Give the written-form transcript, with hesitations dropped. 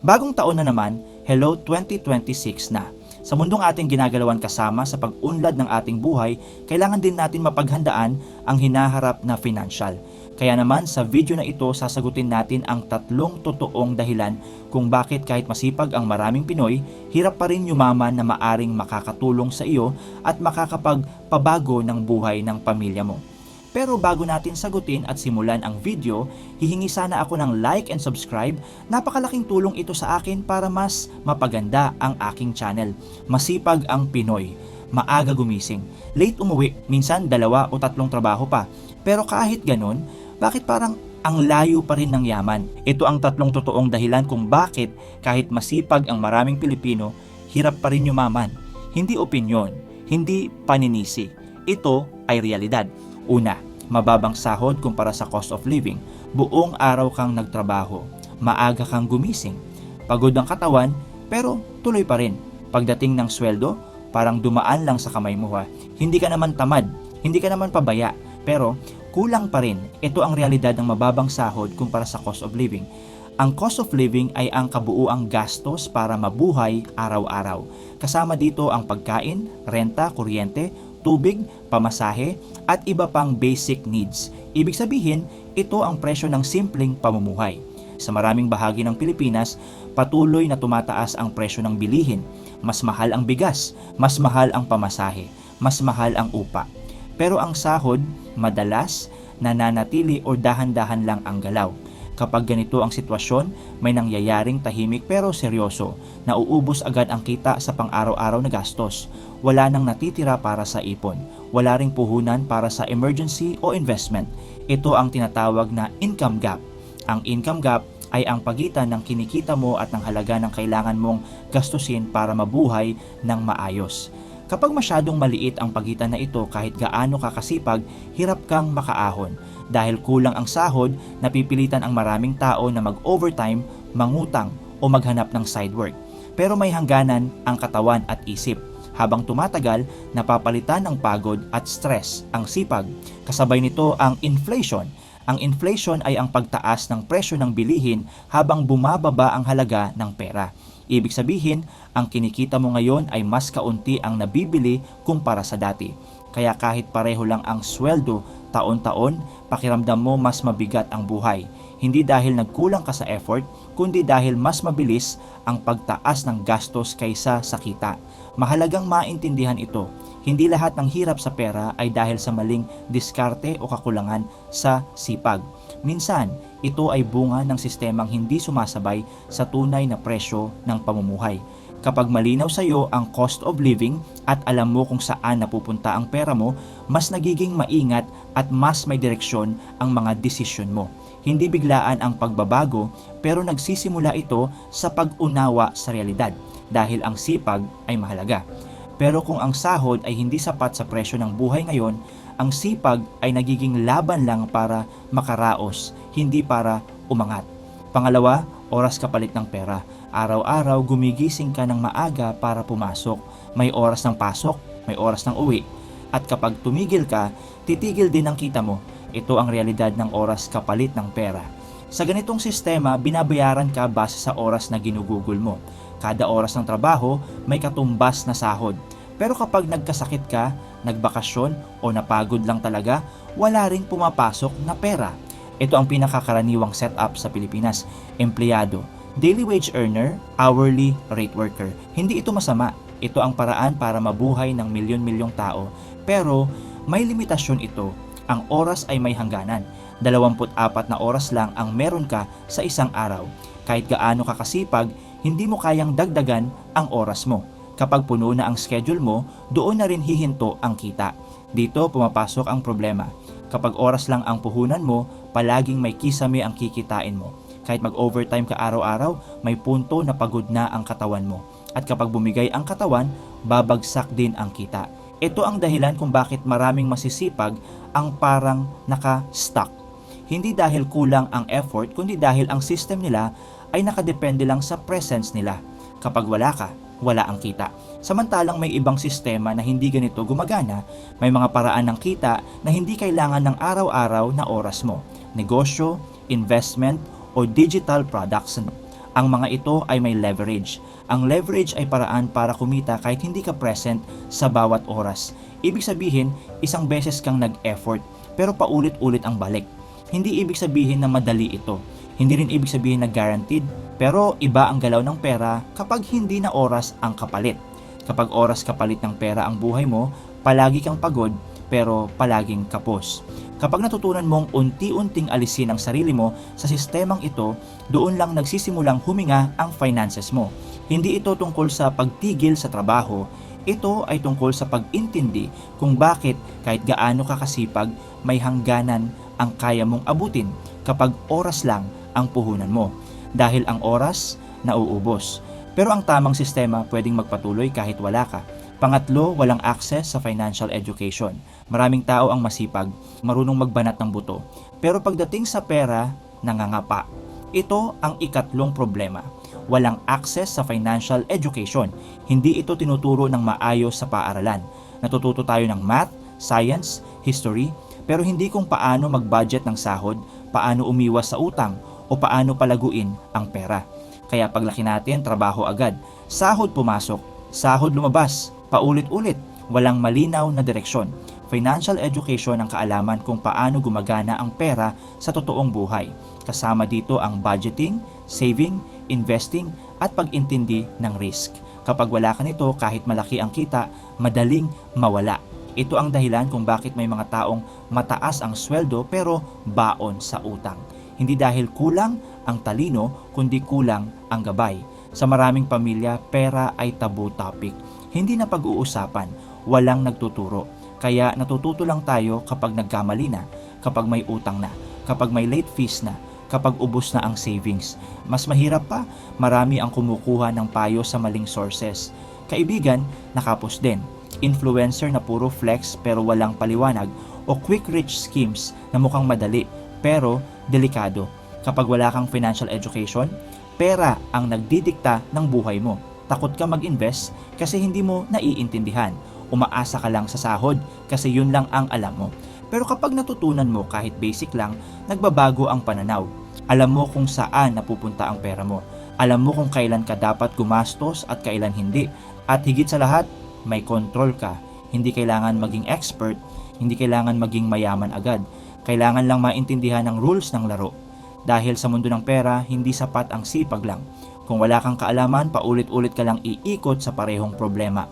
Bagong taon na naman, hello 2026 na. Sa mundong ating ginagalawan kasama sa pag-unlad ng ating buhay, kailangan din natin mapaghandaan ang hinaharap na financial. Kaya naman sa video na ito, sasagutin natin ang tatlong totoong dahilan kung bakit kahit masipag ang maraming Pinoy, hirap pa rin yumaman na maaring makakatulong sa iyo at makakapagpabago ng buhay ng pamilya mo. Pero bago natin sagutin at simulan ang video, hihingi sana ako ng like and subscribe. Napakalaking tulong ito sa akin para mas mapaganda ang aking channel. Masipag ang Pinoy, maaga gumising, late umuwi, minsan 2 o 3 trabaho pa. Pero kahit ganun, bakit parang ang layo pa rin ng yaman? Ito ang tatlong totoong dahilan kung bakit kahit masipag ang maraming Pilipino, hirap pa rin yumaman. Hindi opinyon, hindi paninisi. Ito ay realidad. Una, mababang sahod kumpara sa cost of living. Buong araw kang nagtrabaho. Maaga kang gumising. Pagod ang katawan, pero tuloy pa rin. Pagdating ng sweldo, parang dumaan lang sa kamay mo ha. Hindi ka naman tamad, hindi ka naman pabaya, pero kulang pa rin. Ito ang realidad ng mababang sahod kumpara sa cost of living. Ang cost of living ay ang kabuuang gastos para mabuhay araw-araw. Kasama dito ang pagkain, renta, kuryente, tubig, pamasahe, at iba pang basic needs. Ibig sabihin, ito ang presyo ng simpleng pamumuhay. Sa maraming bahagi ng Pilipinas, patuloy na tumataas ang presyo ng bilihin. Mas mahal ang bigas, mas mahal ang pamasahe, mas mahal ang upa. Pero ang sahod, madalas, nananatili o dahan-dahan lang ang galaw. Kapag ganito ang sitwasyon, may nangyayaring tahimik pero seryoso. Nauubos agad ang kita sa pang-araw-araw na gastos. Wala nang natitira para sa ipon. Wala ring puhunan para sa emergency o investment. Ito ang tinatawag na income gap. Ang income gap ay ang pagitan ng kinikita mo at ng halaga ng kailangan mong gastusin para mabuhay ng maayos. Kapag masyadong maliit ang pagitan na ito, kahit gaano kakasipag, hirap kang makaahon. Dahil kulang ang sahod, napipilitan ang maraming tao na mag-overtime, mangutang o maghanap ng side work. Pero may hangganan ang katawan at isip. Habang tumatagal, napapalitan ng pagod at stress ang sipag. Kasabay nito ang inflation. Ang inflation ay ang pagtaas ng presyo ng bilihin habang bumababa ang halaga ng pera. Ibig sabihin, ang kinikita mo ngayon ay mas kaunti ang nabibili kumpara sa dati. Kaya kahit pareho lang ang sweldo taon-taon, pakiramdam mo mas mabigat ang buhay. Hindi dahil nagkulang ka sa effort, kundi dahil mas mabilis ang pagtaas ng gastos kaysa sa kita. Mahalagang maintindihan ito. Hindi lahat ng hirap sa pera ay dahil sa maling diskarte o kakulangan sa sipag. Minsan, ito ay bunga ng sistemang hindi sumasabay sa tunay na presyo ng pamumuhay. Kapag malinaw sa iyo ang cost of living at alam mo kung saan napupunta ang pera mo, mas nagiging maingat at mas may direksyon ang mga desisyon mo. Hindi biglaan ang pagbabago, pero nagsisimula ito sa pag-unawa sa realidad dahil ang sipag ay mahalaga. Pero kung ang sahod ay hindi sapat sa presyo ng buhay ngayon, ang sipag ay nagiging laban lang para makaraos, hindi para umangat. Pangalawa, oras kapalit ng pera. Araw-araw gumigising ka ng maaga para pumasok. May oras ng pasok, may oras ng uwi. At kapag tumigil ka, titigil din ang kita mo. Ito ang realidad ng oras kapalit ng pera. Sa ganitong sistema, binabayaran ka base sa oras na ginugugol mo. Kada oras ng trabaho, may katumbas na sahod. Pero kapag nagkasakit ka, nagbakasyon o napagod lang talaga, wala ring pumapasok na pera. Ito ang pinakakaraniwang setup sa Pilipinas. Empleyado, daily wage earner, hourly rate worker. Hindi ito masama. Ito ang paraan para mabuhay ng milyon-milyong tao. Pero may limitasyon ito. Ang oras ay may hangganan. 24 na oras lang ang meron ka sa isang araw. Kahit gaano ka kasipag, hindi mo kayang dagdagan ang oras mo. Kapag puno na ang schedule mo, doon na rin hihinto ang kita. Dito pumapasok ang problema. Kapag oras lang ang puhunan mo, palaging may kisame ang kikitain mo. Kahit mag-overtime ka araw-araw, may punto na pagod na ang katawan mo. At kapag bumigay ang katawan, babagsak din ang kita. Ito ang dahilan kung bakit maraming masisipag ang parang naka-stuck. Hindi dahil kulang ang effort, kundi dahil ang system nila ay nakadepende lang sa presence nila. Kapag wala ka, wala ang kita. Samantalang may ibang sistema na hindi ganito gumagana, may mga paraan ng kita na hindi kailangan ng araw-araw na oras mo. Negosyo, investment, o digital products. Ang mga ito ay may leverage. Ang leverage ay paraan para kumita kahit hindi ka present sa bawat oras. Ibig sabihin, isang beses kang nag-effort pero paulit-ulit ang balik. Hindi ibig sabihin na madali ito. Hindi rin ibig sabihin na guaranteed, pero iba ang galaw ng pera kapag hindi na oras ang kapalit. Kapag oras kapalit ng pera ang buhay mo, palagi kang pagod pero palaging kapos. Kapag natutunan mong unti-unting alisin ang sarili mo sa sistemang ito, doon lang nagsisimulang huminga ang finances mo. Hindi ito tungkol sa pagtigil sa trabaho, ito ay tungkol sa pag-intindi kung bakit kahit gaano ka kasipag, may hangganan ang kaya mong abutin kapag oras lang ang puhunan mo. Dahil ang oras, nauubos. Pero ang tamang sistema pwedeng magpatuloy kahit wala ka. Pangatlo, walang access sa financial education. Maraming tao ang masipag, marunong magbanat ng buto. Pero pagdating sa pera, nangangapa. Ito ang ikatlong problema. Walang access sa financial education. Hindi ito tinuturo ng maayos sa paaralan. Natututo tayo ng math, science, history, pero hindi kung paano mag-budget ng sahod, paano umiwas sa utang, o paano palaguin ang pera. Kaya paglaki natin, trabaho agad. Sahod pumasok, sahod lumabas, paulit-ulit, walang malinaw na direksyon. Financial education ang kaalaman kung paano gumagana ang pera sa totoong buhay. Kasama dito ang budgeting, saving, investing, at pag-intindi ng risk. Kapag wala ka nito, kahit malaki ang kita, madaling mawala. Ito ang dahilan kung bakit may mga taong mataas ang sweldo pero baon sa utang. Hindi dahil kulang ang talino, kundi kulang ang gabay. Sa maraming pamilya, pera ay taboo topic. Hindi na pag-uusapan, walang nagtuturo. Kaya natututo lang tayo kapag nagkamali na, kapag may utang na, kapag may late fees na, kapag ubos na ang savings. Mas mahirap pa, marami ang kumukuha ng payo sa maling sources. Kaibigan, nakapos din. Influencer na puro flex pero walang paliwanag, o quick rich schemes na mukhang madali pero delikado. Kapag wala kang financial education, pera ang nagdidikta ng buhay mo. Takot ka mag-invest kasi hindi mo naiintindihan. Umaasa ka lang sa sahod kasi yun lang ang alam mo. Pero kapag natutunan mo kahit basic lang, nagbabago ang pananaw. Alam mo kung saan napupunta ang pera mo. Alam mo kung kailan ka dapat gumastos at kailan hindi. At higit sa lahat, may control ka. Hindi kailangan maging expert, hindi kailangan maging mayaman agad. Kailangan lang maintindihan ang rules ng laro. Dahil sa mundo ng pera, hindi sapat ang sipag lang. Kung wala kang kaalaman, paulit-ulit ka lang iikot sa parehong problema.